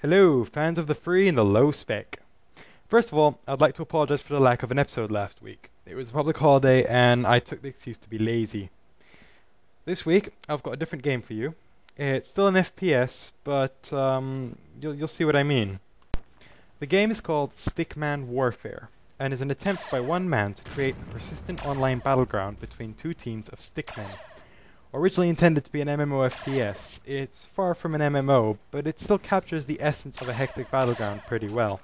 Hello, fans of the free and the low spec. First of all, I'd like to apologize for the lack of an episode last week. It was a public holiday and I took the excuse to be lazy. This week, I've got a different game for you. It's still an FPS, but you'll see what I mean. The game is called Stickman Warfare, and is an attempt by one man to create a persistent online battleground between two teams of stickmen. Originally intended to be an MMO FPS, it's far from an MMO, but it still captures the essence of a hectic battleground pretty well.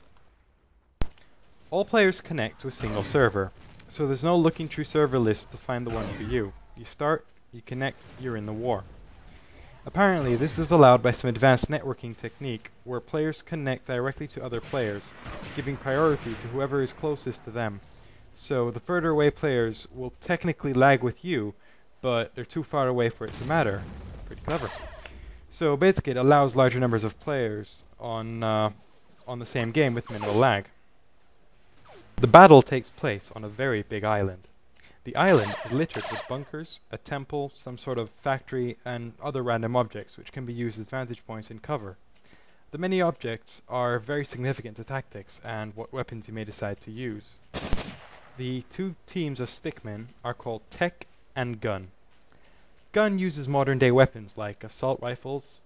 All players connect to a single server, so there's no looking through server lists to find the one for you. You start, you connect, you're in the war. Apparently, this is allowed by some advanced networking technique where players connect directly to other players, giving priority to whoever is closest to them. So the further away players will technically lag with you, but they're too far away for it to matter. Pretty clever. So basically it allows larger numbers of players on the same game with minimal lag. The battle takes place on a very big island. The island is littered with bunkers, a temple, some sort of factory, and other random objects which can be used as vantage points in cover. The many objects are very significant to tactics and what weapons you may decide to use. The two teams of stickmen are called Tech and Gun. Gun uses modern day weapons like assault rifles,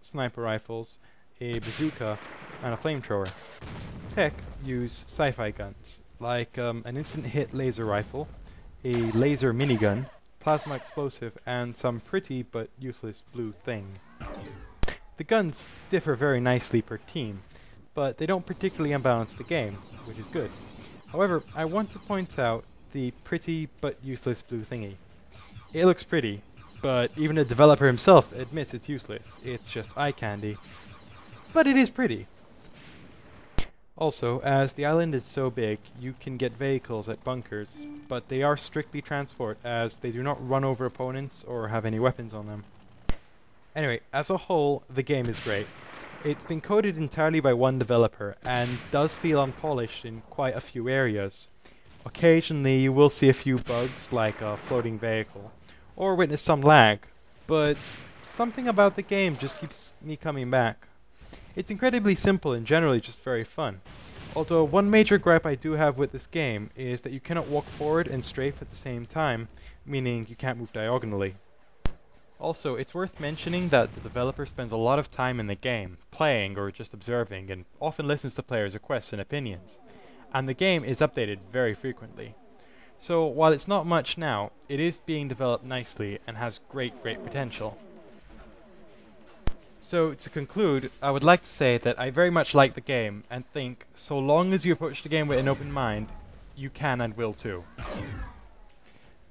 sniper rifles, a bazooka, and a flamethrower. Tech use sci-fi guns like an instant hit laser rifle, a laser minigun, plasma explosive, and some pretty but useless blue thing. The guns differ very nicely per team, but they don't particularly unbalance the game, which is good. However, I want to point out the pretty but useless blue thingy. It looks pretty, but even the developer himself admits it's useless. It's just eye candy. But it is pretty. Also, as the island is so big, you can get vehicles at bunkers, but they are strictly transport as they do not run over opponents or have any weapons on them. Anyway, as a whole, the game is great. It's been coded entirely by one developer and does feel unpolished in quite a few areas. Occasionally you will see a few bugs like a floating vehicle, or witness some lag, but something about the game just keeps me coming back. It's incredibly simple and generally just very fun. Although one major gripe I do have with this game is that you cannot walk forward and strafe at the same time, meaning you can't move diagonally. Also, it's worth mentioning that the developer spends a lot of time in the game, playing or just observing, and often listens to players' requests and opinions. And the game is updated very frequently. So while it's not much now, it is being developed nicely and has great potential. So to conclude, I would like to say that I very much like the game and think so long as you approach the game with an open mind, you can and will too.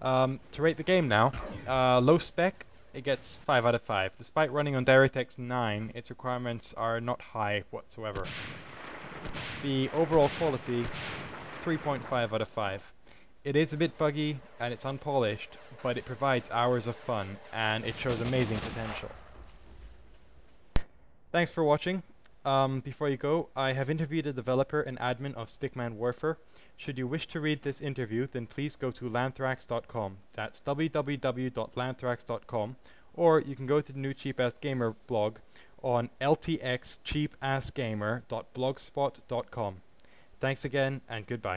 To rate the game now, low spec, it gets 5 out of 5. Despite running on DirectX 9, its requirements are not high whatsoever. The overall quality, 3.5 out of 5. It is a bit buggy and it's unpolished, but it provides hours of fun and it shows amazing potential. Thanks for watching. Before you go, I have interviewed a developer and admin of Stickman Warfare. Should you wish to read this interview, then please go to lanthrax.com. That's www.lanthrax.com, or you can go to the new Cheap Ass Gamer blog on ltxcheapassgamer.blogspot.com. Thanks again, and goodbye.